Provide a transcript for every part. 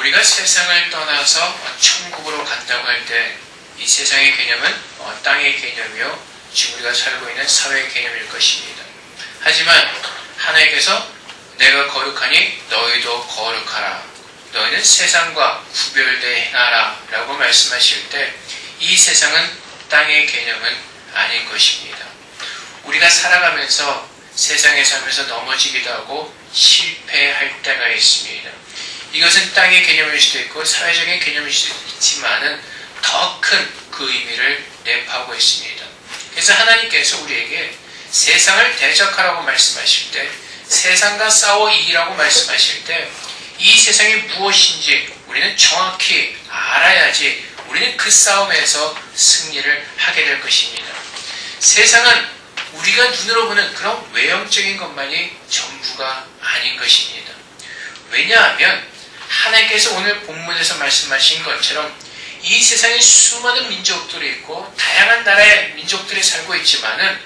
우리가 세상을 떠나서 천국으로 간다고 할 때 이 세상의 개념은 땅의 개념이요 지금 우리가 살고 있는 사회의 개념일 것입니다. 하지만 하나님께서 내가 거룩하니 너희도 거룩하라, 너희는 세상과 구별되어 행하라 라고 말씀하실 때 이 세상은 땅의 개념은 아닌 것입니다. 우리가 살아가면서 세상에 살면서 넘어지기도 하고 실패할 때가 있습니다. 이것은 땅의 개념일 수도 있고 사회적인 개념일 수도 있지만은 더 큰 그 의미를 내포하고 있습니다. 그래서 하나님께서 우리에게 세상을 대적하라고 말씀하실 때, 세상과 싸워 이기라고 말씀하실 때 이 세상이 무엇인지 우리는 정확히 알아야지 우리는 그 싸움에서 승리를 하게 될 것입니다. 세상은 우리가 눈으로 보는 그런 외형적인 것만이 전부가 아닌 것입니다. 왜냐하면 하나님께서 오늘 본문에서 말씀하신 것처럼 이 세상에 수많은 민족들이 있고 다양한 나라의 민족들이 살고 있지만은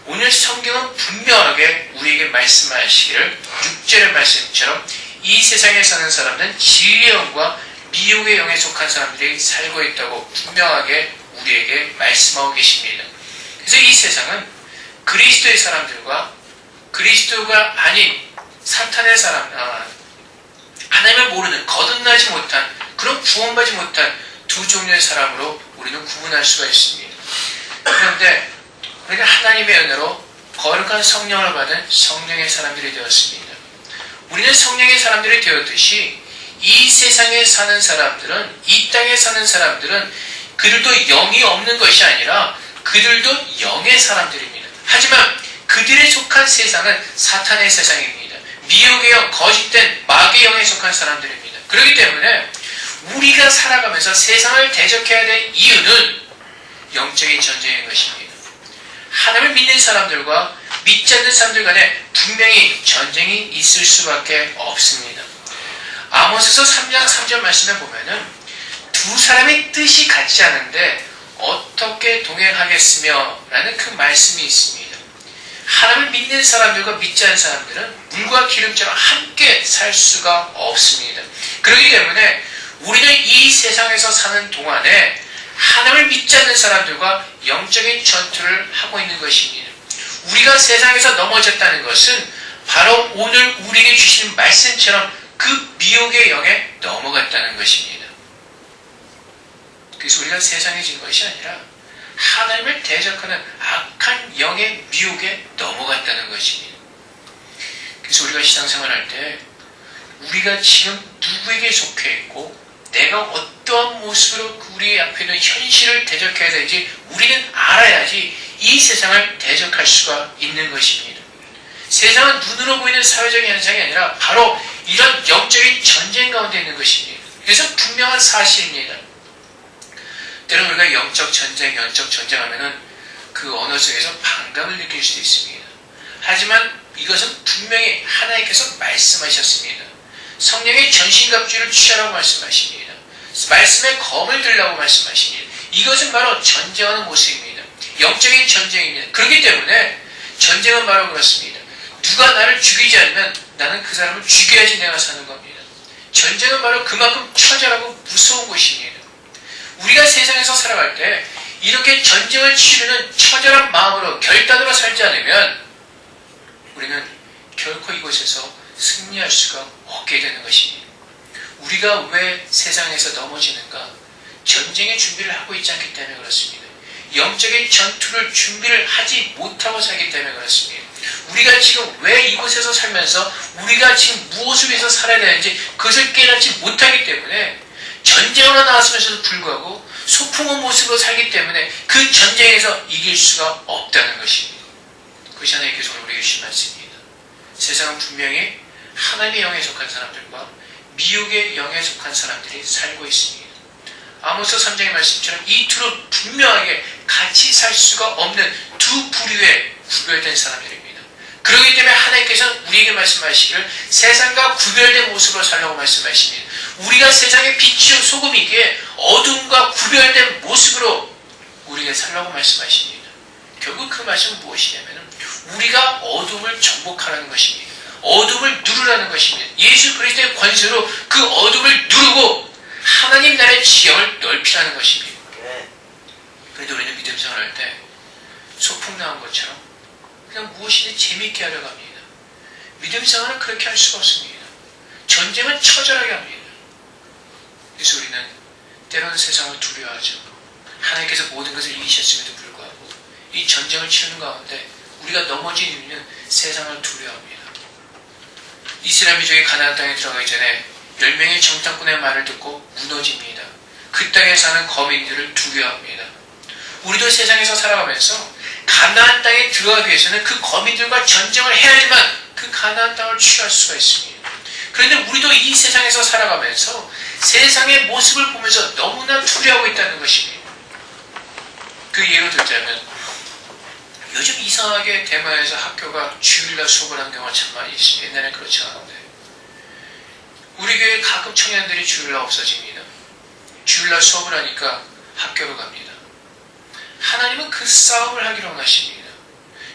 오늘 성경은 분명하게 우리에게 말씀하시기를 6절의 말씀처럼 이 세상에 사는 사람들은 진리의 영과 미혹의 영에 속한 사람들이 살고 있다고 분명하게 우리에게 말씀하고 계십니다. 그래서 이 세상은 그리스도의 사람들과 그리스도가 아닌 사탄의 사람, 하나님을 모르는 거듭나지 못한 그런 구원받지 못한 두 종류의 사람으로 우리는 구분할 수가 있습니다. 그런데 우리가 하나님의 은혜로 거룩한 성령을 받은 성령의 사람들이 되었습니다. 우리는 성령의 사람들이 되었듯이 이 세상에 사는 사람들은, 이 땅에 사는 사람들은 그들도 영이 없는 것이 아니라 그들도 영의 사람들입니다. 하지만 그들에 속한 세상은 사탄의 세상입니다. 미혹의 영, 거짓된 마귀의 영에 속한 사람들입니다. 그렇기 때문에 우리가 살아가면서 세상을 대적해야 될 이유는 영적인 전쟁인 것입니다. 하나님을 믿는 사람들과 믿지 않는 사람들 간에 분명히 전쟁이 있을 수밖에 없습니다. 아모스서 3장 3절 말씀에 보면은 두 사람의 뜻이 같지 않은데 어떻게 동행하겠으며 라는 그 말씀이 있습니다. 하나님을 믿는 사람들과 믿지 않는 사람들은 물과 기름처럼 함께 살 수가 없습니다. 그렇기 때문에 우리는 이 세상에서 사는 동안에 하나님을 믿지 않는 사람들과 영적인 전투를 하고 있는 것입니다. 우리가 세상에서 넘어졌다는 것은 바로 오늘 우리에게 주신 말씀처럼 그 미혹의 영에 넘어갔다는 것입니다. 그래서 우리가 세상에 진 것이 아니라 하나님을 대적하는 악한 영의 미혹에 넘어갔다는 것입니다. 그래서 우리가 신앙생활할 때 우리가 지금 누구에게 속해 있고 내가 어떠한 모습으로 우리 앞에 있는 현실을 대적해야 되는지 우리는 알아야지 이 세상을 대적할 수가 있는 것입니다. 세상은 눈으로 보이는 사회적인 현상이 아니라 바로 이런 영적인 전쟁 가운데 있는 것입니다. 그래서 분명한 사실입니다. 때로는 우리가 영적 전쟁 하면은 그 언어 속에서 반감을 느낄 수도 있습니다. 하지만 이것은 분명히 하나님께서 말씀하셨습니다. 성령의 전신갑주를 취하라고 말씀하십니다. 말씀의 검을 들라고 말씀하십니다. 이것은 바로 전쟁하는 모습입니다. 영적인 전쟁입니다. 그렇기 때문에 전쟁은 바로 그렇습니다. 누가 나를 죽이지 않으면 나는 그 사람을 죽여야지 내가 사는 겁니다. 전쟁은 바로 그만큼 처절하고 무서운 것입니다. 우리가 세상에서 살아갈 때 이렇게 전쟁을 치르는 처절한 마음으로 결단으로 살지 않으면 우리는 결코 이곳에서 승리할 수가 없게 되는 것입니다. 우리가 왜 세상에서 넘어지는가? 전쟁의 준비를 하고 있지 않기 때문에 그렇습니다. 영적인 전투를 준비를 하지 못하고 살기 때문에 그렇습니다. 우리가 지금 왜 이곳에서 살면서 우리가 지금 무엇을 위해서 살아야 되는지 그것을 깨닫지 못하기 때문에 전쟁으로 나왔으면서도 불구하고 소풍한 모습으로 살기 때문에 그 전쟁에서 이길 수가 없다는 것입니다. 그것이 하나님께서 우리에게 주신 말씀입니다. 세상은 분명히 하나님의 영에 속한 사람들과 미혹의 영에 속한 사람들이 살고 있습니다. 아모스 3장의 말씀처럼 이 둘은 분명하게 같이 살 수가 없는 두 부류의 구별된 사람들입니다. 그렇기 때문에 하나님께서 우리에게 말씀하시기를 세상과 구별된 모습으로 살라고 말씀하십니다. 우리가 세상의 빛이요 소금이기에 어둠과 구별된 모습으로 우리에게 살라고 말씀하십니다. 결국 그 말씀은 무엇이냐면 우리가 어둠을 정복하라는 것입니다. 어둠을 누르라는 것입니다. 예수 그리스도의 권세로 그 어둠을 누르고 하나님 나라의 지형을 넓히라는 것입니다. 그런데 우리는 믿음 생활할 때 소풍 나온 것처럼 그냥 무엇이든 재미있게 하려고 합니다. 믿음 생활은 그렇게 할 수가 없습니다. 전쟁은 처절하게 합니다. 그래서 우리는 때로는 세상을 두려워하죠. 하나님께서 모든 것을 이기셨음에도 불구하고 이 전쟁을 치르는 가운데 우리가 넘어진 이유는 세상을 두려워합니다. 이스라엘 민족이 가나안 땅에 들어가기 전에 10명의 정탐꾼의 말을 듣고 무너집니다. 그 땅에 사는 거민들을 두려워합니다. 우리도 세상에서 살아가면서 가나안 땅에 들어가기 위해서는 그 거민들과 전쟁을 해야지만 그 가나안 땅을 취할 수가 있습니다. 그런데 우리도 이 세상에서 살아가면서 세상의 모습을 보면서 너무나 두려워하고 있다는 것입니다. 그 예로 들자면 요즘 이상하게 대만에서 학교가 주일날 수업을 하는 경우가 참 많이 있습니다. 옛날엔 그렇지 않은데 우리 교회 가끔 청년들이 주일날 없어집니다. 주일날 수업을 하니까 학교로 갑니다. 하나님은 그 싸움을 하기로 원하십니다.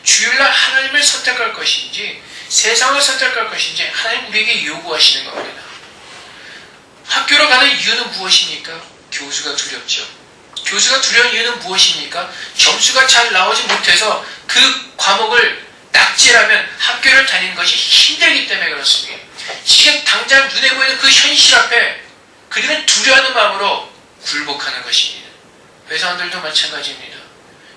주일날 하나님을 선택할 것인지 세상을 선택할 것인지 하나님 우리에게 요구하시는 겁니다. 학교로 가는 이유는 무엇입니까? 교수가 두렵죠. 교수가 두려운 이유는 무엇입니까? 점수가 잘 나오지 못해서 그 과목을 낙제라면 학교를 다니는 것이 힘들기 때문에 그렇습니다. 지금 당장 눈에 보이는 그 현실 앞에 그들은 두려워하는 마음으로 굴복하는 것입니다. 회사원들도 마찬가지입니다.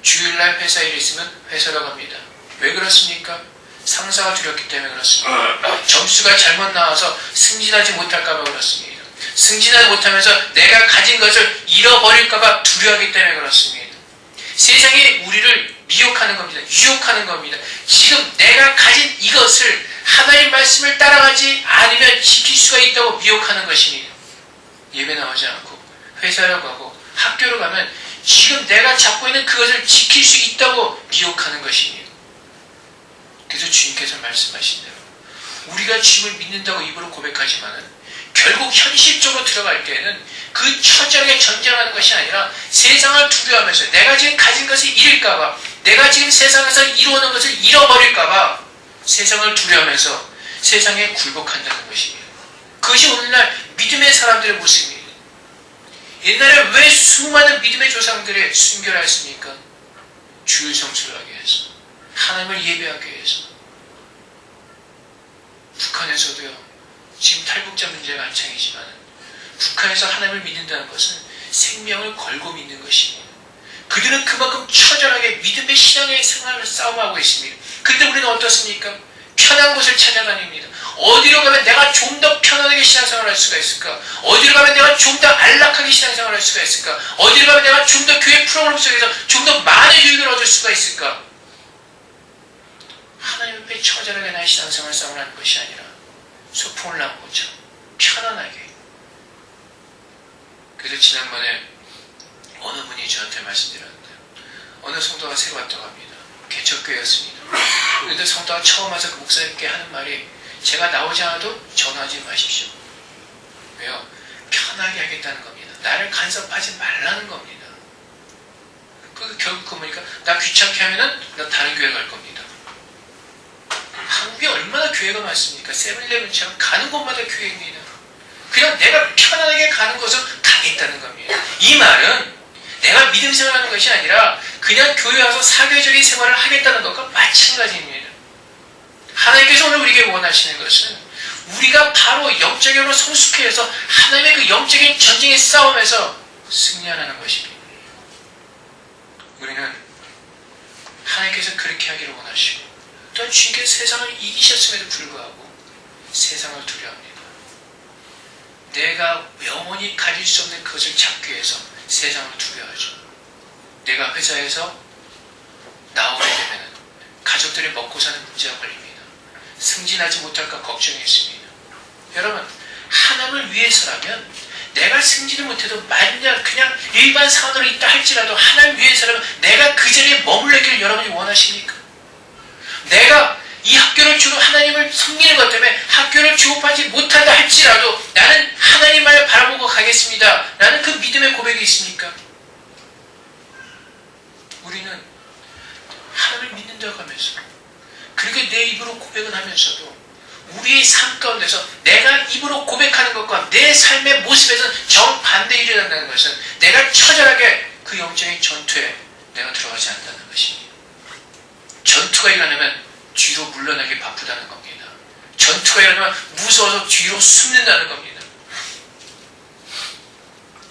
주일날 회사 일이 있으면 회사로 갑니다. 왜 그렇습니까? 상사가 두렵기 때문에 그렇습니다. 점수가 잘못 나와서 승진하지 못할까봐 그렇습니다. 승진하지 못하면서 내가 가진 것을 잃어버릴까봐 두려워하기 때문에 그렇습니다. 세상이 우리를 미혹하는 겁니다. 유혹하는 겁니다. 지금 내가 가진 이것을 하나님 말씀을 따라가지 않으면 지킬 수가 있다고 미혹하는 것입니다. 예배 나오지 않고 회사로 가고 학교로 가면 지금 내가 잡고 있는 그것을 지킬 수 있다고 미혹하는 것입니다. 그래서 주님께서 말씀하신 대로 우리가 주님을 믿는다고 입으로 고백하지만은 결국 현실적으로 들어갈 때에는 그 처절하게 전쟁하는 것이 아니라 세상을 두려워하면서 내가 지금 가진 것을 잃을까봐 내가 지금 세상에서 이루어오는 것을 잃어버릴까봐 세상을 두려워하면서 세상에 굴복한다는 것입니다. 그것이 오늘날 믿음의 사람들의 모습입니다. 옛날에 왜 수많은 믿음의 조상들의 순교를 했습니까? 주일 성수를 하기 위해서 하나님을 예배하기 위해서. 북한에서도요 지금 탈북자 문제가 한창이지만 북한에서 하나님을 믿는다는 것은 생명을 걸고 믿는 것입니다. 그들은 그만큼 처절하게 믿음의 신앙의 생활을 싸움하고 있습니다. 그런데 우리는 어떻습니까? 편한 곳을 찾아다닙니다. 어디로 가면 내가 좀 더 편안하게 신앙생활을 할 수가 있을까? 어디로 가면 내가 좀 더 안락하게 신앙생활을 할 수가 있을까? 어디로 가면 내가 좀 더 교회 프로그램 속에서 좀 더 많은 유익을 얻을 수가 있을까? 하나님 앞에 처절하게 나의 신앙생활을 싸움을 하는 것이 아니라 소풍을 나온 것처럼 편안하게. 그래서 지난번에 어느 분이 저한테 말씀드렸는데 어느 성도가 새로 왔다고 합니다. 개척교회였습니다. 그런데 성도가 처음 와서 그 목사님께 하는 말이 제가 나오지 않아도 전화하지 마십시오. 왜요? 편하게 하겠다는 겁니다. 나를 간섭하지 말라는 겁니다. 결국 그 보니까 나 귀찮게 하면은 나 다른 교회 갈 겁니다. 한국에 얼마나 교회가 많습니까? 세븐일레븐처럼 가는 곳마다 교회입니다. 그냥 내가 편안하게 가는 곳은 가겠다는 겁니다. 이 말은 내가 믿음 생활하는 것이 아니라 그냥 교회 와서 사교적인 생활을 하겠다는 것과 마찬가지입니다. 하나님께서 오늘 우리에게 원하시는 것은 우리가 바로 영적으로 성숙해서 하나님의 그 영적인 전쟁의 싸움에서 승리하라는 것입니다. 우리는 하나님께서 그렇게 하기를 원하시고 또한 주님께서 세상을 이기셨음에도 불구하고 세상을 두려워합니다. 내가 영원히 가질 수 없는 그것을 잡기 위해서 세상을 두려워하죠. 내가 회사에서 나오게 되면 가족들이 먹고 사는 문제가 걸립니다. 승진하지 못할까 걱정했습니다. 여러분, 하나님을 위해서라면 내가 승진을 못해도 만약 그냥 일반 사원으로 있다 할지라도 하나님 위해서라면 내가 그 자리에 머물러기를 여러분이 원하십니까? 내가 이 학교를 주로 하나님을 섬기는 것 때문에 학교를 졸업하지 못한다 할지라도 나는 하나님만을 바라보고 가겠습니다. 라는 그 믿음의 고백이 있습니까? 우리는 하나님을 믿는다고 하면서 그렇게 내 입으로 고백은 하면서도 우리의 삶 가운데서 내가 입으로 고백하는 것과 내 삶의 모습에서 정반대 일이 일어난다는 것은 내가 처절하게 그 영적인 전투에 내가 들어가지 않는다는 것입니다. 전투가 일어나면 뒤로 물러나기 바쁘다는 겁니다. 전투가 일어나면 무서워서 뒤로 숨는다는 겁니다.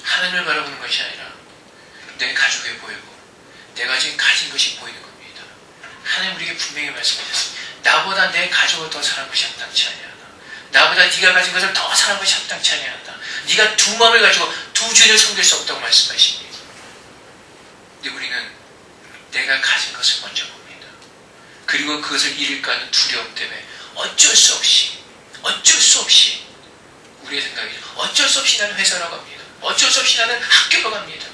하나님을 바라보는 것이 아니라 내 가족에 보이고 내가 지금 가진 것이 보이는 겁니다. 하나님 우리에게 분명히 말씀하셨습니다. 나보다 내 가족을 더 사랑하는 것이 합당치 아니하다. 나보다 네가 가진 것을 더 사랑하는 것이 합당치 아니하다. 네가 두 마음을 가지고 두 주인을 섬길 수 없다고 말씀하십니다. 근데 우리는 내가 가진 것을 먼저 봅니다. 그리고 그것을 잃을까 하는 두려움 때문에 어쩔 수 없이 우리의 생각이죠. 어쩔 수 없이 나는 회사로 갑니다. 어쩔 수 없이 나는 학교로 갑니다.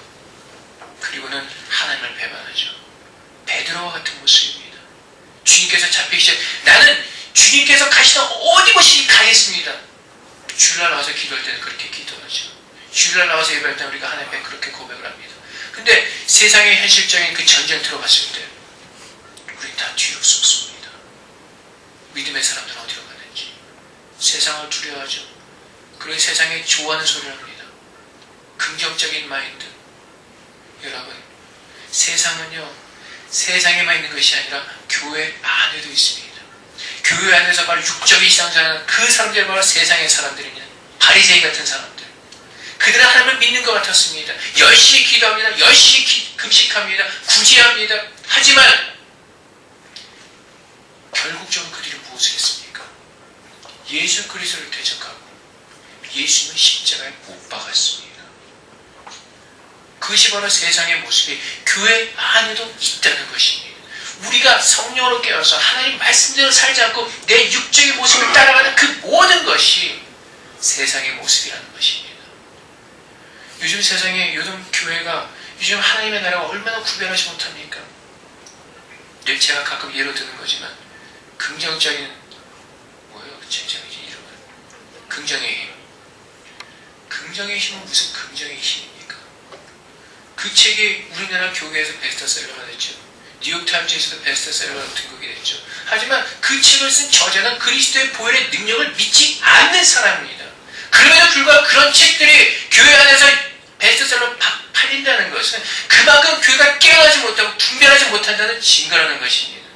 그리고는 하나님을 배반하죠. 베드로와 같은 모습입니다. 주님께서 잡히기 시작, 나는 주님께서 가시던 어디 곳이 가겠습니다. 주일날 나와서 기도할 때는 그렇게 기도하죠. 주일날 나와서 예배할 때는 우리가 하나님 앞에 그렇게 고백을 합니다. 근데 세상의 현실적인 그 전쟁터로 봤을 때 우린 다 뒤로 쏟습니다. 믿음의 사람들은 어디로 가는지 세상을 두려워하죠. 그리고 세상에 좋아하는 소리를 합니다. 긍정적인 마인드. 여러분, 세상은요 세상에만 있는 것이 아니라 교회 안에도 있습니다. 교회 안에서 바로 육적인 신앙생활하는 그 사람들이 바로 세상의 사람들입니다. 바리새인 같은 사람들. 그들은 하나님을 믿는 것 같았습니다. 열심히 기도합니다. 열심히 금식합니다. 구제합니다. 하지만 결국적으로 그들이 무엇을 했습니까? 예수 그리스도를 대적하고 예수님은 십자가에 못 박았습니다. 그것이 바로 세상의 모습이 교회 안에도 있다는 것입니다. 우리가 성령으로 깨어서 하나님 말씀대로 살지 않고 내 육적인 모습을 따라가는 그 모든 것이 세상의 모습이라는 것입니다. 요즘 세상에 요즘 교회가 요즘 하나님의 나라가 얼마나 구별하지 못합니까? 늘 제가 가끔 예로 드는 거지만 긍정적인 뭐예요? 제가 이름은 긍정의 힘. 긍정의 힘은 무슨 긍정의 힘입니까? 그 책이 우리나라 교회에서 베스트셀러가 됐죠. 뉴욕타임즈에서도 베스트셀러가 등극이 됐죠. 하지만 그 책을 쓴 저자는 그리스도의 보혈의 능력을 믿지 않는 사람입니다. 그럼에도 불구하고 그런 책들이 교회 안에서 베스트셀러로 팔린다는 것은 그만큼 교회가 깨어나지 못하고 분별하지 못한다는 증거라는 것입니다.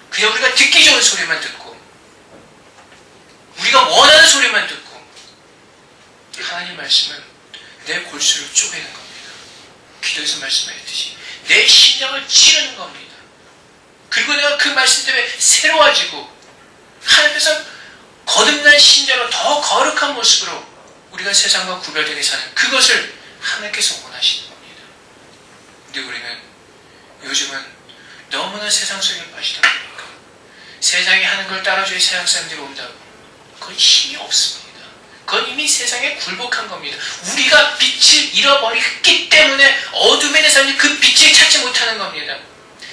그냥 우리가 듣기 좋은 소리만 듣고 우리가 원하는 소리만 듣고 하나님 말씀은 내 골수를 쪼개는 겁니다. 기도에서 말씀하셨듯이 내 심령을 찌르는 겁니다. 그리고 내가 그 말씀 때문에 새로워지고 하나님께서 거듭난 신자로 더 거룩한 모습으로 우리가 세상과 구별되게 사는 그것을 하나님께서 원하시는 겁니다. 근데 우리는 요즘은 너무나 세상 속에 빠지다 보니까 세상이 하는 걸 따라줘야 세상 사람들이 온다고 그건 힘이 없습니다. 그건 이미 세상에 굴복한 겁니다. 우리가 빛을 잃어버렸기 때문에 어둠에 있는 사람들이 그 빛을 찾지 못하는 겁니다.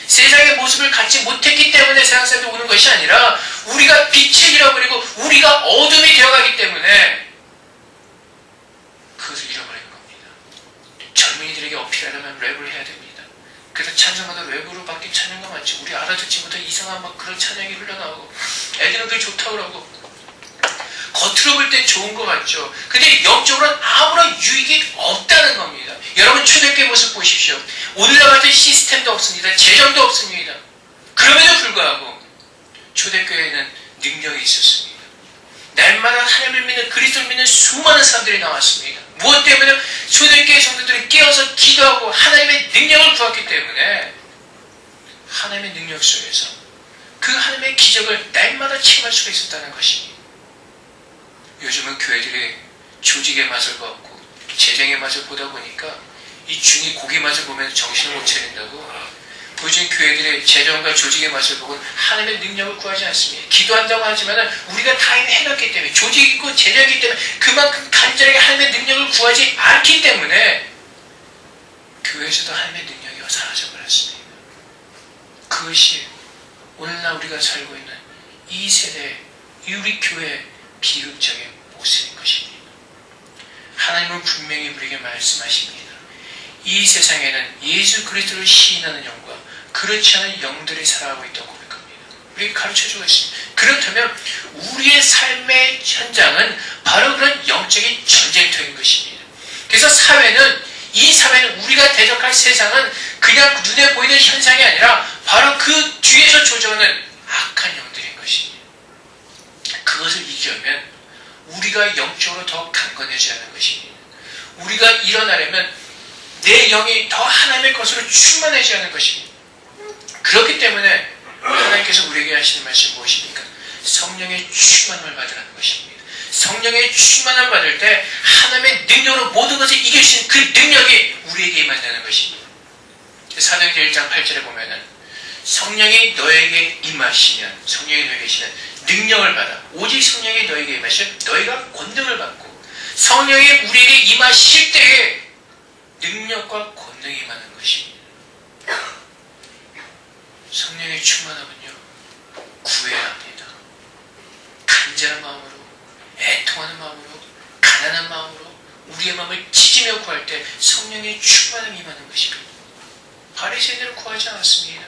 세상의 모습을 갖지 못했기 때문에 세상 사람들이 오는 것이 아니라 우리가 빛을 잃어버리고 우리가 어둠이 되어가기 때문에 그것을 잃어버리는 겁니다. 젊은이들에게 어필하려면 랩을 해야 됩니다. 그래서 찬송가도 랩으로 바뀐 찬양가 많죠. 우리 알아듣지 못한 이상한 막 그런 찬양이 흘러나오고 애들은 그게 좋다고 그러고 겉으로 볼 땐 좋은 것 같죠. 근데 영적으로는 아무런 유익이 없다는 겁니다. 여러분 초대교회 모습 보십시오. 오늘날 같은 시스템도 없습니다. 재정도 없습니다. 그럼에도 불구하고 초대교회에는 능력이 있었습니다. 날마다 하나님을 믿는 그리스도를 믿는 수많은 사람들이 나왔습니다. 무엇 때문에? 초대교회 성도들이 깨어서 기도하고 하나님의 능력을 구했기 때문에 하나님의 능력 속에서 그 하나님의 기적을 날마다 체험할 수가 있었다는 것입니다. 요즘은 교회들이 조직의 맛을 보고 재정의 맛을 보다 보니까 이 중이 고기 맛을 보면 정신을 못 차린다고 요즘 교회들의 재정과 조직의 맛을 보고 하나님의 능력을 구하지 않습니다. 기도한다고 하지만 우리가 다 이미 해놨기 때문에 조직이 있고 재정이기 때문에 그만큼 간절하게 하나님의 능력을 구하지 않기 때문에 교회에서도 하나님의 능력이 사라져버렸습니다. 그것이 오늘날 우리가 살고 있는 이 세대의 우리 교회의 비극적인 모습인 것입니다. 하나님은 분명히 우리에게 말씀하십니다. 이 세상에는 예수 그리스도를 시인하는 영과 그렇지 않은 영들이 살아가고 있다고 고백합니다. 우리에게 가르쳐주고 있습니다. 그렇다면 우리의 삶의 현장은 바로 그런 영적인 전쟁터인 것입니다. 그래서 이 사회는 우리가 대적할 세상은 그냥 눈에 보이는 현상이 아니라 바로 그 뒤에서 조정하는 악한 영들인 것입니다. 그것을 이기려면 우리가 영적으로 더 강건해져야 하는 것입니다. 우리가 일어나려면 내 영이 더 하나님의 것으로 충만해져야 하는 것입니다. 그렇기 때문에 하나님께서 우리에게 하시는 말씀이 무엇입니까? 성령의 충만함을 받으라는 것입니다. 성령의 충만함을 받을 때 하나님의 능력으로 모든 것을 이길 수 있는 그 능력이 우리에게 임한다는 것입니다. 사도행전 1장 8절에 보면은 성령이 너에게 임하시면, 성령이 너에게 계시면 능력을 받아. 오직 성령이 너에게 임하시면 너희가 권능을 받고, 성령이 우리에게 임하실 때에 능력과 권능이 임하는 것입니다. 성령의 충만함은요, 구해야 합니다. 간절한 마음으로, 애통하는 마음으로, 가난한 마음으로 우리의 마음을 찢으며 구할 때 성령의 충만함이 임하는 것입니다. 바리새인들은 구하지 않았습니다.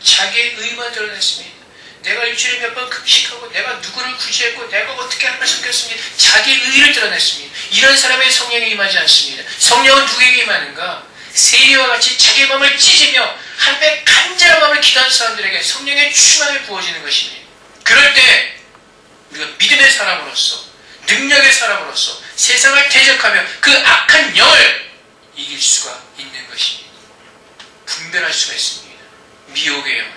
자기의 의만 드러냈습니다. 내가 일주일에 몇 번 금식하고, 내가 누구를 구제했고, 내가 어떻게 하나님을 섬겼습니다. 자기의 의를 드러냈습니다. 이런 사람의 성령이 임하지 않습니다. 성령은 누구에게 임하는가? 세리와 같이 자기의 마음을 찢으며 하나님의 간절한 마음을 기도하는 사람들에게 성령의 충만함이 부어지는 것입니다. 그럴 때 우리가 믿음의 사람으로서, 능력의 사람으로서 세상을 대적하며 그 악한 영을 이길 수가 있는 것입니다. 분별할 수가 있습니다. 미혹의 영을,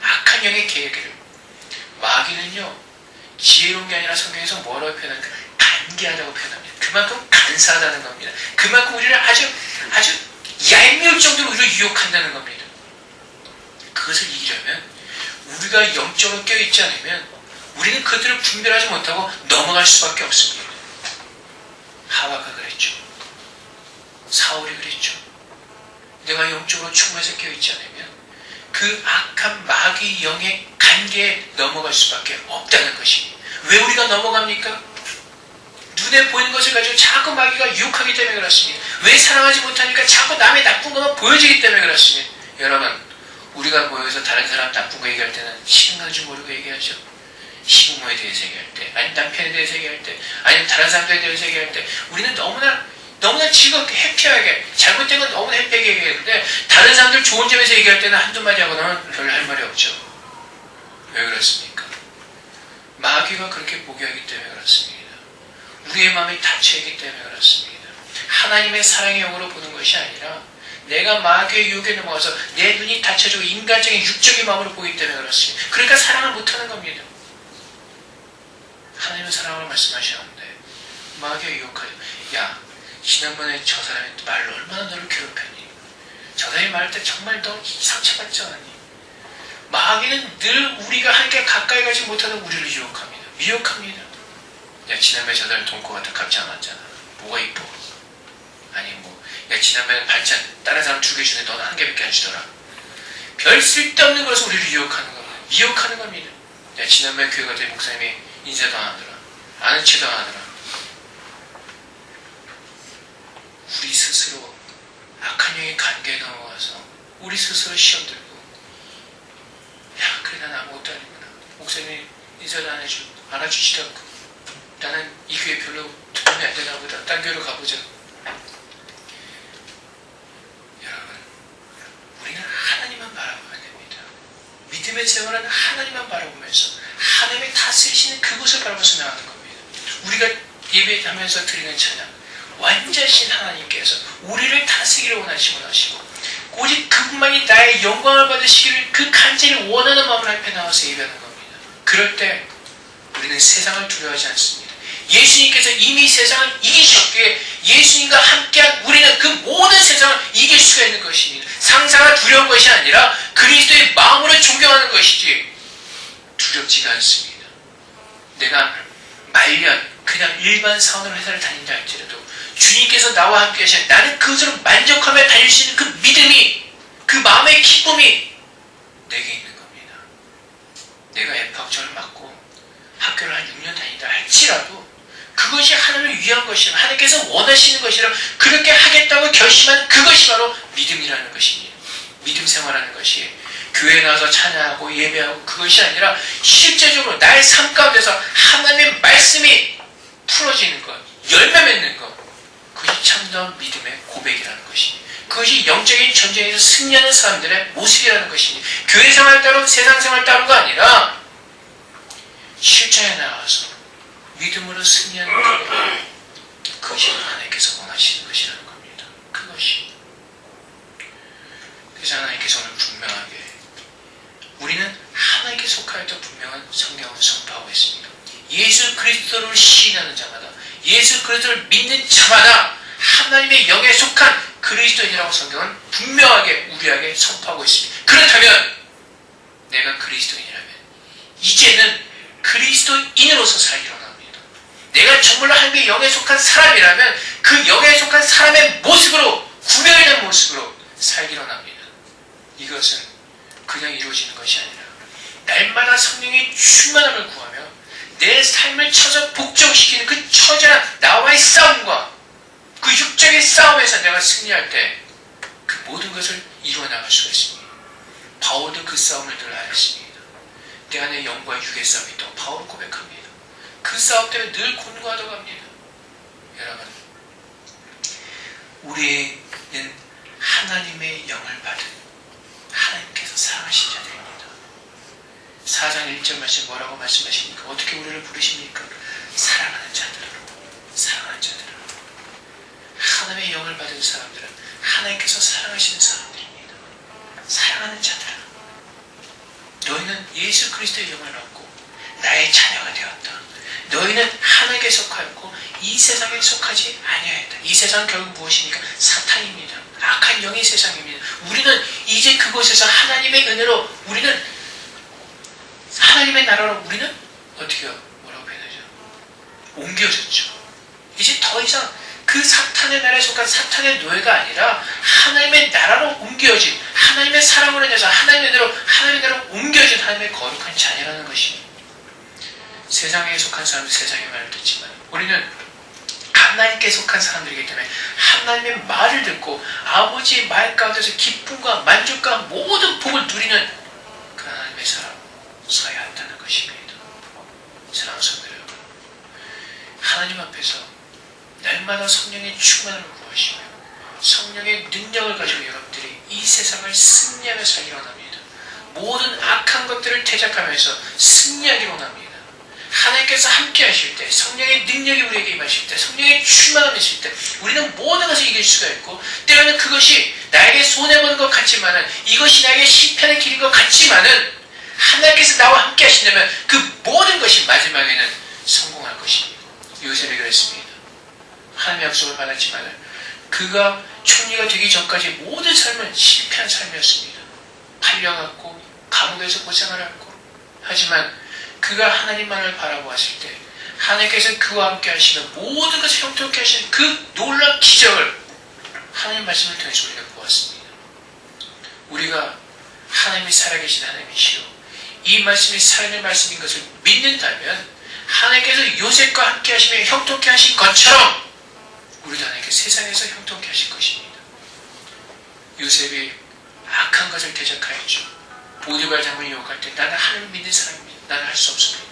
악한 영의 계획을. 마귀는요, 지혜로운 게 아니라 성경에서 뭐라고 표현합니까? 간계하다고 표현합니다. 그만큼 간사하다는 겁니다. 그만큼 우리를 아주 얄미울 정도로 우리를 유혹한다는 겁니다. 그것을 이기려면 우리가 영적으로 껴있지 않으면 우리는 그들을 분별하지 못하고 넘어갈 수밖에 없습니다. 하와가 그랬죠. 사울이 그랬죠. 내가 영적으로 충만해서 껴있지 않으면 그 악한 마귀 영의 관계에 넘어갈 수밖에 없다는 것입니다. 왜 우리가 넘어갑니까? 눈에 보이는 것을 가지고 자꾸 마귀가 유혹하기 때문에 그렇습니다. 왜 사랑하지 못하니까 자꾸 남의 나쁜 것만 보여지기 때문에 그렇습니다. 여러분, 우리가 모여서 다른 사람 나쁜 거 얘기할 때는 싫은 줄 모르고 얘기하죠. 시부모에 대해서 얘기할 때, 아니면 남편에 대해서 얘기할 때, 아니면 다른 사람들에 대해서 얘기할 때 우리는 너무나 즐겁게 해피하게, 잘못된 건 너무나 해피하게 얘기하는데 다른 사람들 좋은 점에서 얘기할 때는 한두 마디 하고는 별로 할 말이 없죠. 왜 그렇습니까? 마귀가 그렇게 보게 하기 때문에 그렇습니다. 우리의 마음이 닫혀있기 때문에 그렇습니다. 하나님의 사랑의 영으로 보는 것이 아니라 내가 마귀의 유혹에 넘어가서 내 눈이 닫혀지고 인간적인 육적인 마음으로 보기 때문에 그렇습니다. 그러니까 사랑을 못하는 겁니다. 하나님은 사랑을 말씀하셨는데 마귀가 유혹하죠. 야, 지난번에 저 사람이 말로 얼마나 너를 괴롭혔니? 저 사람이 말할 때 정말 너 상처받지 않았니? 마귀는 늘 우리가 함께 가까이 가지 못하는 우리를 유혹합니다. 미혹합니다. 야, 지난번에 저 사람이 돈 꼬았다 갚지 않았잖아. 뭐가 이뻐? 아니 야, 지난번에 반찬 다른 사람 2개 주는데 너는 1개밖에 안 주더라. 별 쓸데없는 것을 우리를 유혹하는 겁니다. 미혹하는 겁니다. 야, 지난번에 교회 갔더니 목사님이 인사도 안 하더라. 아는 체도 안 하더라. 우리 스스로 악한 영의 관계에 넘어가서 우리 스스로 시험 들고, 야, 그래 난 아무것도 아니구나. 목사님이 인사도 안 해주고 알아주시도 않고 나는 이 교회 별로 도움이 안 되나 보다. 딴 교회로 가보자. 여러분, 우리는 하나님만 바라보면 됩니다. 믿음의 생활은 하나님만 바라보면서 하나님의 다스리시는 그곳을 바라보면서 나가는 겁니다. 우리가 예배하면서 드리는 찬양, 완전하신 하나님께서 우리를 다스리기를 원하시고 오직 그분만이 나의 영광을 받으시기를 그 간절히 원하는 마음을 앞에 나와서 예배하는 겁니다. 그럴 때 우리는 세상을 두려워하지 않습니다. 예수님께서 이미 세상을 이기셨기에 예수님과 함께한 우리는 그 모든 세상을 이길 수가 있는 것입니다. 상사가 두려운 것이 아니라 그리스도의 마음으로 존경하는 것이지 두렵지가 않습니다. 내가 말년 그냥 일반 사원으로 회사를 다닌다 할지라도 주님께서 나와 함께 하시는, 나는 그것으로 만족하며 다닐 수 있는 그 믿음이, 그 마음의 기쁨이 내게 있는 겁니다. 내가 F학점을 맞고 학교를 한 6년 다닌다 할지라도 그것이 하나님을 위한 것이라, 하나님께서 원하시는 것이라 그렇게 하겠다고 결심한 그것이 바로 믿음이라는 것입니다. 믿음 생활하는 것이 교회에 나와서 찬양하고 예배하고 그것이 아니라 실제적으로 나의 삶 가운데서 하나님의 말씀이 풀어지는 것, 열매 맺는 것, 그것이 참다운 믿음의 고백이라는 것이니, 그것이 영적인 전쟁에서 승리하는 사람들의 모습이라는 것이니, 교회 생활 따로 세상 생활 따로가 아니라 실전에 나와서 믿음으로 승리하는 것, 그것이 하나님께서 원하시는 것이라는 겁니다. 그것이. 그래서 하나님께서 오늘 분명하게 우리는 하나님께 속하였던 분명한 성경을 선포하고 있습니다. 예수 그리스도를 시인하는 자마다, 예수 그리스도를 믿는 자마다 하나님의 영에 속한 그리스도인이라고 성경은 분명하게 우리에게 선포하고 있습니다. 그렇다면 내가 그리스도인이라면 이제는 그리스도인으로서 살기로 합니다. 내가 정말로 하나님의 영에 속한 사람이라면 그 영에 속한 사람의 모습으로, 구별된 모습으로 살기로 합니다. 이것은 그냥 이루어지는 것이 아니라 날마다 성령의 충만함을 구하며 내 삶을 쳐서 복종시키는 그 처절한 나와의 싸움과 그 육적의 싸움에서 내가 승리할 때 그 모든 것을 이루어 나갈 수가 있습니다. 바울도 그 싸움을 늘 하였습니다. 내 안에 영과 육의 싸움이 있다고 바울은 고백합니다. 그 싸움 때문에 늘 곤고하다고 합니다. 여러분, 우리는 하나님의 영을 받은 하나님께서 사랑하신 자들입니다. 4장 1절 말씀 뭐라고 말씀하십니까? 어떻게 우리를 부르십니까? 사랑하는 자들로, 사랑하는 자들로. 하나님의 영을 받은 사람들은 하나님께서 사랑하시는 사람들입니다. 사랑하는 자들아, 너희는 예수 그리스도의 영을 얻고 나의 자녀가 되었다. 너희는 하나님께 속하였고 이 세상에 속하지 아니하였다. 이 세상은 결국 무엇입니까? 사탄입니다. 악한 영의 세상입니다. 우리는 이제 그곳에서 하나님의 은혜로, 우리는 하나님의 나라로, 우리는 어떻게 해요? 뭐라고 표현하죠? 옮겨졌죠. 이제 더 이상 그 사탄의 나라에 속한 사탄의 노예가 아니라 하나님의 나라로 옮겨진, 하나님의 사랑으로 인해서 하나님의 나라로 옮겨진 하나님의 거룩한 자녀라는 것입니다. 세상에 속한 사람은 세상의 말을 듣지만 우리는 하나님께 속한 사람들이기 때문에 하나님의 말을 듣고 아버지의 말 가운데서 기쁨과 만족과 모든 복을 누리는 그 하나님의 사람 서야 한다는 것입니다. 사랑하는 성도 여러분, 하나님 앞에서 날마다 성령의 충만함을 구하시며 성령의 능력을 가지고 여러분들이 이 세상을 승리하며 살기로 합니다. 모든 악한 것들을 대적하면서 승리하기로 합니다. 하나님께서 함께 하실 때, 성령의 능력이 우리에게 임하실 때, 성령의 충만함이 있을 때 우리는 모든 것을 이길 수가 있고, 때로는 그것이 나에게 손해보는 것 같지만은, 이것이 나에게 실패의 길인 것 같지만은 하나님께서 나와 함께 하신다면 그 모든 것이 마지막에는 성공할 것입니다. 요셉이 그랬습니다. 하나님의 약속을 받았지만 그가 총리가 되기 전까지 모든 삶은 실패한 삶이었습니다. 팔려갔고 감옥에서 고생을 했고, 하지만 그가 하나님만을 바라보았을 때 하나님께서 그와 함께 하시며 모든 것을 형통케 하시는 그 놀라운 기적을 하나님 말씀을 통해서 우리가 보았습니다. 우리가 하나님이 살아계신 하나님이시오, 이 말씀이 살아있는 말씀인 것을 믿는다면 하나님께서 요셉과 함께 하시며 형통케 하신 것처럼 우리도 하나님께 세상에서 형통케 하실 것입니다. 요셉이 악한 것을 대적하였죠. 보디발 장군이 유혹할 때 나는 하나님을 믿는 사람입니다. 나는 할 수 없습니다.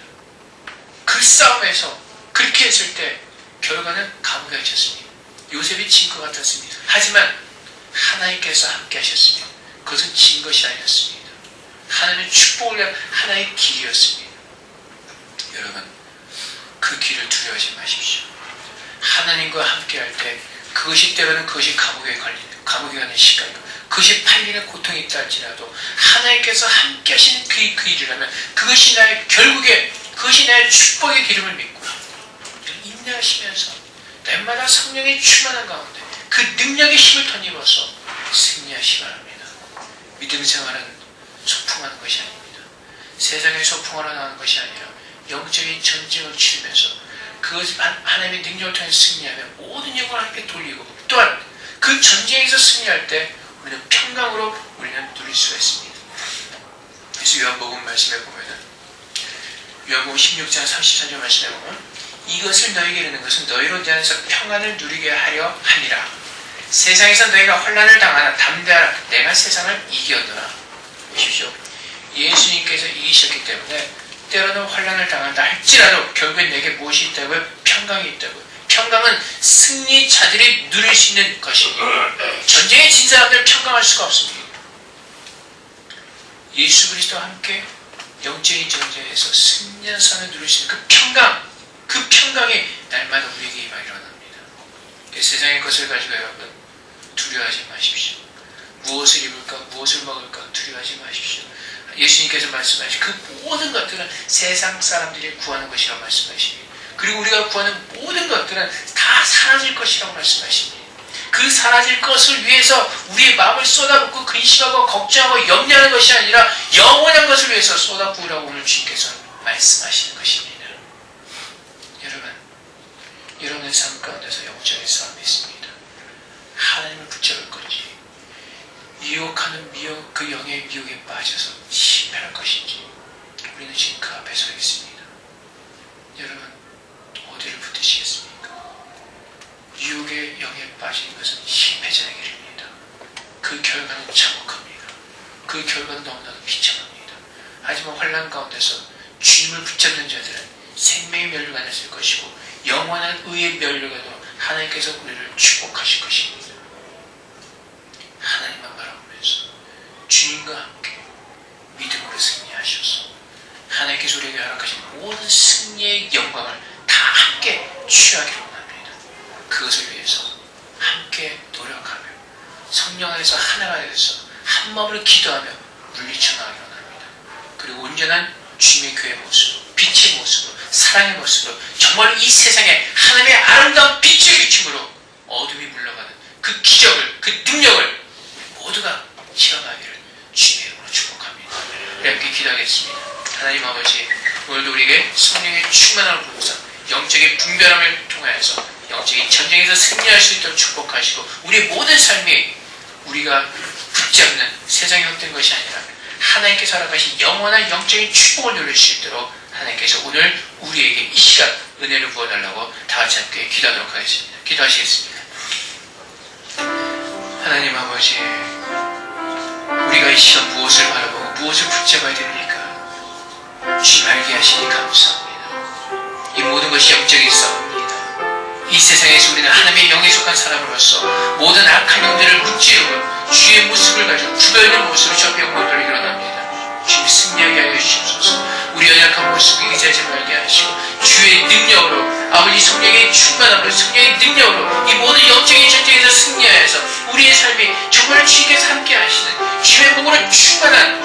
그 싸움에서 그렇게 했을 때 결과는 감옥에 갇혔습니다. 요셉이 진 것 같았습니다. 하지만 하나님께서 함께 하셨습니다. 그것은 진 것이 아니었습니다. 하나님의 축복을 위한 하나의 길이었습니다. 여러분, 그 길을 두려워하지 마십시오. 하나님과 함께 할 때 그것이 때로는 그것이 감옥에 가는 시간이고 그것이 팔리는 고통이 있다 할지라도 하나님께서 함께 하시는 그 일이라면 그것이 나의 결국에 그것이 나의 축복의 기름을 믿고 인내하시면서 날마다 성령의 충만한 가운데 그 능력의 힘을 덧입어서 승리하시기 바랍니다. 믿음 생활은 소풍하는 것이 아닙니다. 세상의 소풍하러 나가는 것이 아니라 영적인 전쟁을 치르면서 그것을 하나님의 능력을 통해 승리하며 모든 영광을 함께 돌리고, 또한 그 전쟁에서 승리할 때 우리는 평강으로 우리는 누릴 수가 있습니다. 그래서 요한복음 말씀에 보면은 요한복음 16장 34절 말씀에 보면 이것을 너희에게 이르는 것은 너희로 내 안에서 평안을 누리게 하려 함이라. 세상에서 너희가 혼란을 당하나 담대하라. 내가 세상을 이겼노라. 보십시오. 예수님께서 이기셨기 때문에 때로는 환난을 당한다 할지라도 결국엔 내게 무엇이 있다고요? 평강이 있다고요. 평강은 승리자들이 누릴 수 있는 것이에요. 전쟁에 진 사람들은 평강할 수가 없습니다. 예수 그리스도와 함께 영적인 전쟁에서 승리하는 사람을 누릴 수 있는 그 평강, 그 평강이 날마다 우리에게 임하기 일어납니다. 세상의 것을 가지고 여러분 두려워하지 마십시오. 무엇을 입을까, 무엇을 먹을까 두려워하지 마십시오. 예수님께서 말씀하신 그 모든 것들은 세상 사람들이 구하는 것이라고 말씀하십니다. 그리고 우리가 구하는 모든 것들은 다 사라질 것이라고 말씀하십니다. 그 사라질 것을 위해서 우리의 마음을 쏟아붓고 근심하고 걱정하고 염려하는 것이 아니라 영원한 것을 위해서 쏟아부으라고 오늘 주님께서 말씀하시는 것입니다. 여러분의 삶 가운데서 영적인 싸움이 있습니다. 하나님을 붙잡을 건지 유혹하는 미혹, 그 영의 미혹에 빠져서 실패할 것인지 우리는 지금 그 앞에 서 있습니다. 여러분 어디를 붙드시겠습니까? 유혹의 영에 빠지는 것은 실패자의 길입니다. 그 결과는 참혹합니다. 그 결과는 너무나도 비참합니다. 하지만 환난 가운데서 주님을 붙잡는 자들은 생명의 멸류관을 쓸 것이고 영원한 의의 멸류관으로 하나님께서 우리를 축복하실 것입니다. 하나님만 바라보면서 주님과 함께 믿음으로 승리하셔서 하나님께서 우리에게 허락하신 모든 승리의 영광을 다 함께 취하기를 원합니다. 그것을 위해서 함께 노력하며 성령 안에서 하나가 되어서 한 마음으로 기도하며 물리쳐 나가기를 원합니다. 그리고 온전한 주님의 교회의 모습으로, 빛의 모습으로, 사랑의 모습으로 정말 이 세상에 하나님의 아름다운 빛의 비춤으로 어둠이 물러가는 그 기적을, 그 능력을 모두가 체험하기를 주님의 이름으로 축복합니다. 함께 기도하겠습니다. 하나님 아버지, 오늘도 우리에게 성령의 충만함을 부어서 영적인 분별함을 통하여서 영적인 전쟁에서 승리할 수 있도록 축복하시고 우리의 모든 삶이 우리가 붙잡는 세상에 헛된 것이 아니라 하나님께서 허락하신 영원한 영적인 축복을 누릴 수 있도록 하나님께서 오늘 우리에게 이 시간 은혜를 부어달라고 다 같이 함께 기도하도록 하겠습니다. 기도하시겠습니다. 하나님 아버지, 우리가 이 시간 무엇을 바라보고 무엇을 붙잡아야 됩니까? 주님 알게 하시니 감사합니다. 이 모든 것이 영적인 싸움입니다. 이 세상에서 우리는 하나님의 영에 속한 사람으로서 모든 악한 영들을 무찌르고 주의 모습을 가지고 구별된 모습으로 접해 영광을 일어납니다. 주님 승리하게 하여 주시옵소서. 우리 연약한 모습을 의지하지 말게 하시고 주의 능력으로 아버지 성령의 충만함으로 성령의 능력으로 이 모든 영적인 전쟁에서 승리하여서 우리의 삶이 정말 주님께서 함께 하시는 주의 몸으로 충만한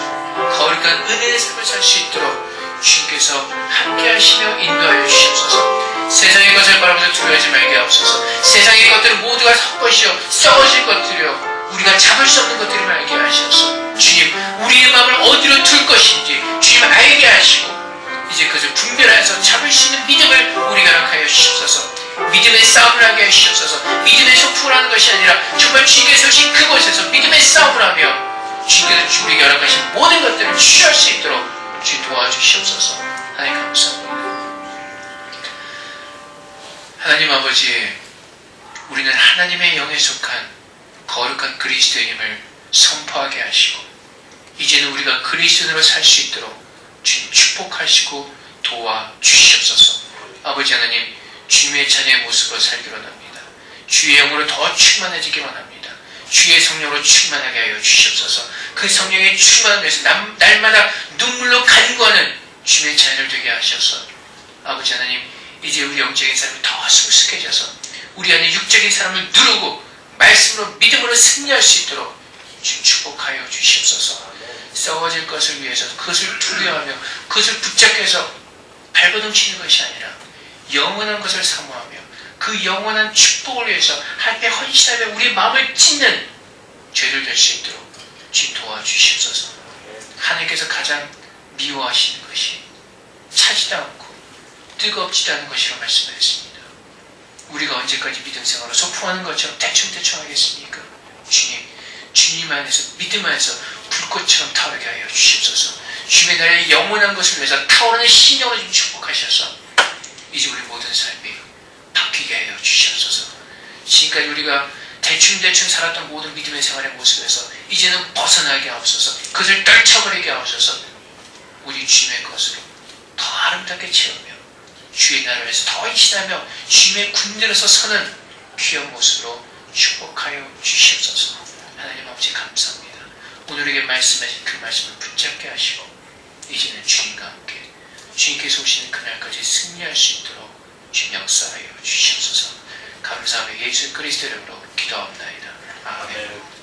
거룩한 은혜의 삶을 살 수 있도록 주님께서 함께 하시며 인도하여 주시옵소서. 세상의 것을 바라보며 두려워하지 말게 하옵소서. 세상의 것들은 모두가 헛것이요 썩어질 것들이요 우리가 잡을 수 없는 것들을 알게 하시옵소서. 주님, 우리의 마음을 어디로 둘 것인지 주님 알게 하시고 이제 그것을 분별해서 잡을 수 있는 믿음을 우리가 허락하여 주시옵소서. 믿음의 싸움을 하게 하시옵소서. 믿음의 소풍을 하는 것이 아니라 정말 주님께서 오신 그곳에서 믿음의 싸움을 하며 주님께서 우리에게 허락하신 모든 것들을 취할 수 있도록 주님 도와주시옵소서. 하나님 감사합니다. 하나님 아버지, 우리는 하나님의 영에 속한 거룩한 그리스도인임을 선포하게 하시고 이제는 우리가 그리스도인으로 살 수 있도록 주님 축복하시고 도와주시옵소서. 아버지 하나님, 주님의 자녀의 모습으로 살기로 합니다. 주의 영으로 더 충만해지기로 합니다. 주의 성령으로 충만하게 하여 주시옵소서. 그 성령의 충만함에서 날마다 눈물로 간구하는 주님의 자녀를 되게 하셔서 아버지 하나님, 이제 우리 영적인 삶이 더 성숙해져서 우리 안에 육적인 사람을 누르고 말씀으로 믿음으로 승리할 수 있도록 주님 축복하여 주시옵소서. 썩어질 것을 위해서 그것을 두려워하며 그것을 붙잡혀서 발버둥치는 것이 아니라 영원한 것을 사모하며 그 영원한 축복을 위해서 하나님께 헌신하며 우리의 마음을 찢는 죄를 될 수 있도록 주님 도와주시옵소서. 하나님께서 가장 미워하시는 것이 차지도 않고 뜨겁지도 않은 것이라고 말씀하셨습니다. 우리가 언제까지 믿음 생활로 소풍하는 것처럼 대충 하겠습니까? 주님 안에서 믿음 안에서 불꽃처럼 타오르게 하여 주시옵소서. 주님의 나라의 영원한 것을 위해서 타오르는 신령으로 좀 축복하셔서 이제 우리 모든 삶이 바뀌게 하여 주시옵소서. 지금까지 우리가 대충대충 살았던 모든 믿음의 생활의 모습에서 이제는 벗어나게 하옵소서. 그것을 떨쳐버리게 하옵소서. 우리 주님의 것으로 더 아름답게 채우며 주의 나라를 위해서 더 일치하며 주님의 군대로서 서는 귀한 모습으로 축복하여 주시옵소서. 하나님 아버지 감사합니다. 오늘에게 말씀하신 그 말씀을 붙잡게 하시고 이제는 주님과 함께 주님께서 오시는 그날까지 승리할 수 있도록 주님 역사하여 주시옵소서. 감사하며 예수 그리스도 이름으로 기도합나이다. 아멘.